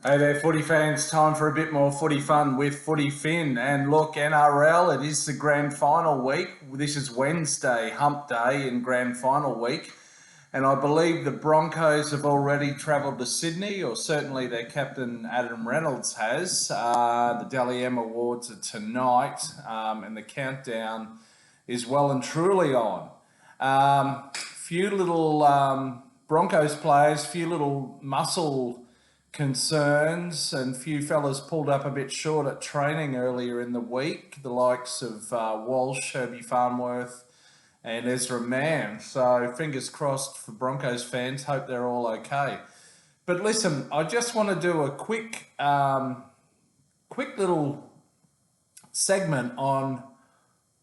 Hey there, footy fans. Time for a bit more footy fun with FootyFin. And look, NRL, it is the grand final week. This is Wednesday, hump day in grand final week. And I believe the Broncos have already travelled to Sydney, or certainly their captain Adam Reynolds has. The Dally M Awards are tonight, and the countdown is well and truly on. Few little Broncos players, few little muscle concerns, and few fellas pulled up a bit short at training earlier in the week, the likes of Walsh, Herbie Farnworth and Ezra Mann. So fingers crossed for Broncos fans, hope they're all okay. But listen, I just want to do a quick little segment on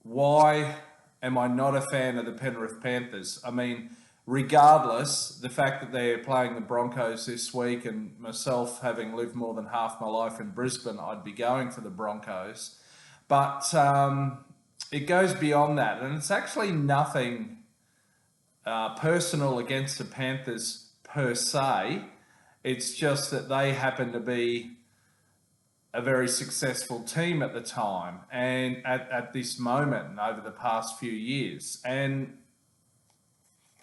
why am I not a fan of the Penrith Panthers. I mean, regardless, the fact that they're playing the Broncos this week, and myself having lived more than half my life in Brisbane, I'd be going for the Broncos. But it goes beyond that, and it's actually nothing personal against the Panthers per se. It's just that they happen to be a very successful team at the time and at this moment and over the past few years. And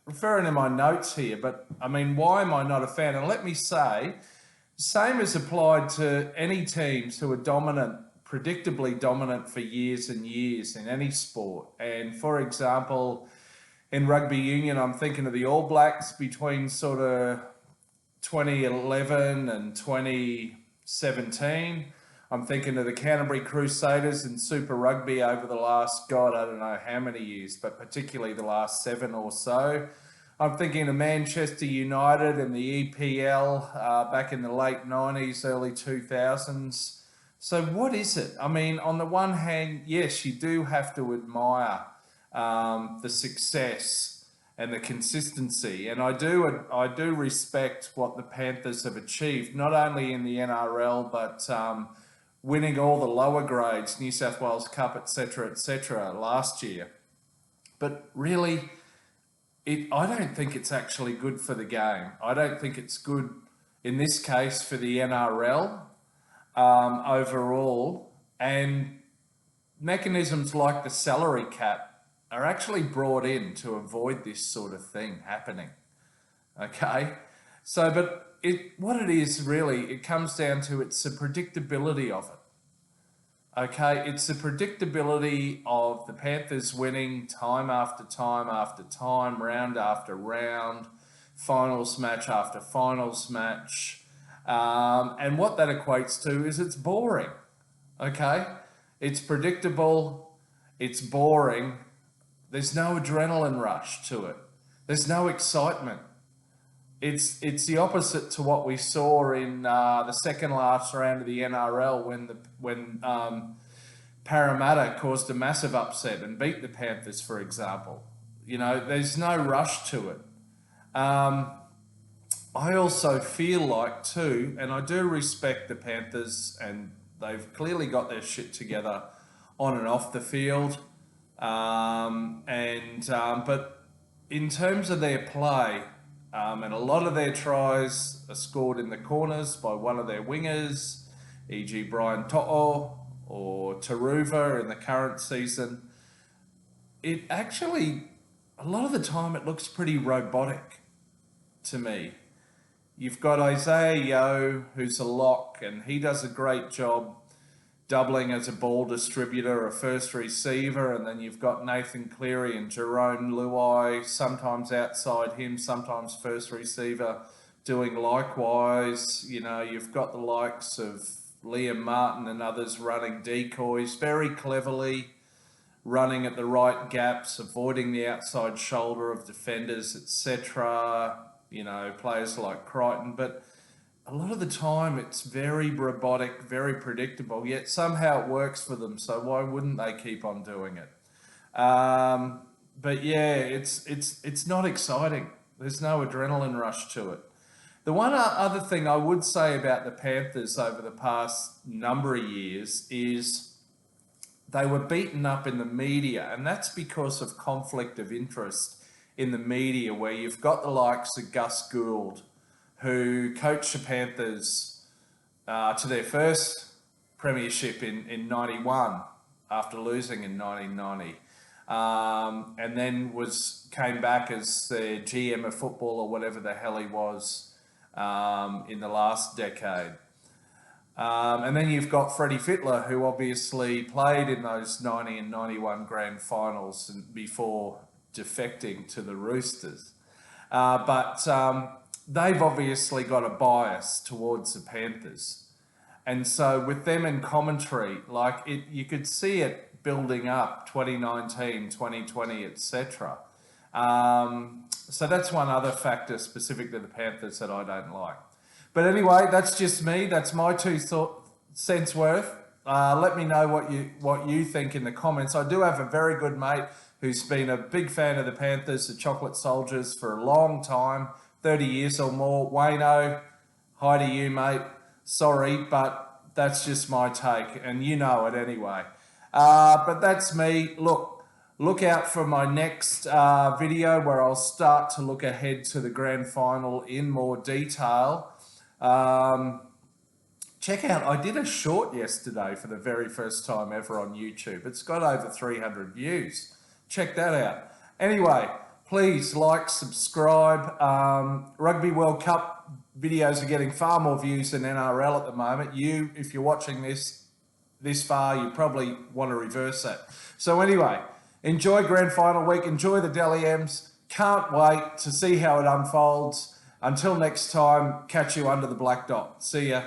referring to my notes here, but I mean, why am I not a fan? And let me say, same is applied to any teams who are dominant, predictably dominant for years and years in any sport. And for example, in rugby union, I'm thinking of the All Blacks between sort of 2011 and 2017. I'm thinking of the Canterbury Crusaders in Super Rugby over the last, God, I don't know how many years, but particularly the last 7 or so. I'm thinking of Manchester United in the EPL back in the late 90s, early 2000s. So what is it? I mean, on the one hand, yes, you do have to admire the success and the consistency. And I do respect what the Panthers have achieved, not only in the NRL, but winning all the lower grades, New South Wales Cup, etc., last year. But really, I don't think it's actually good for the game. I don't think it's good, in this case, for the NRL overall. And mechanisms like the salary cap are actually brought in to avoid this sort of thing happening. Okay? So, but what it is really, it comes down to it's the predictability of it. Okay, it's the predictability of the Panthers winning time after time after time, round after round, finals match after finals match. And what that equates to is it's boring. Okay, it's predictable, it's boring, there's no adrenaline rush to it, there's no excitement. It's the opposite to what we saw in the second last round of the NRL when Parramatta caused a massive upset and beat the Panthers, for example. You know, there's no rush to it. I also feel like too, and I do respect the Panthers, and they've clearly got their shit together on and off the field. But in terms of their play, and a lot of their tries are scored in the corners by one of their wingers, e.g. Brian To'o or Taruva in the current season. It actually, a lot of the time, it looks pretty robotic to me. You've got Isaiah Yeo, who's a lock, and he does a great job doubling as a ball distributor, a first receiver, and then you've got Nathan Cleary and Jerome Luai, sometimes outside him, sometimes first receiver, doing likewise. You know, you've got the likes of Liam Martin and others running decoys very cleverly, running at the right gaps, avoiding the outside shoulder of defenders, etc. You know, players like Crichton, but a lot of the time it's very robotic, very predictable, yet somehow it works for them. So why wouldn't they keep on doing it? But yeah, it's not exciting. There's no adrenaline rush to it. The one other thing I would say about the Panthers over the past number of years is they were beaten up in the media, and that's because of conflict of interest in the media, where you've got the likes of Gus Gould, who coached the Panthers to their first premiership in 91 after losing in 1990. And then came back as the GM of football or whatever the hell he was in the last decade. And then you've got Freddie Fittler, who obviously played in those 90 and 91 grand finals before defecting to the Roosters. But they've obviously got a bias towards the Panthers. And so with them in commentary, you could see it building up 2019, 2020, etc. So that's one other factor specific to the Panthers that I don't like. But anyway, that's just me. That's my 2 cents worth. Let me know what you think in the comments. I do have a very good mate who's been a big fan of the Panthers, the Chocolate Soldiers, for a long time, 30 years or more. Wayno, hi to you, mate. Sorry, but that's just my take, and you know it anyway. But that's me. Look out for my next video where I'll start to look ahead to the grand final in more detail. Check out, I did a short yesterday for the very first time ever on YouTube. It's got over 300 views. Check that out. Anyway, please like, subscribe. Rugby World Cup videos are getting far more views than NRL at the moment. If you're watching this far, you probably want to reverse that. So anyway, enjoy grand final week. Enjoy the Dally M's. Can't wait to see how it unfolds. Until next time, catch you under the black dot. See ya.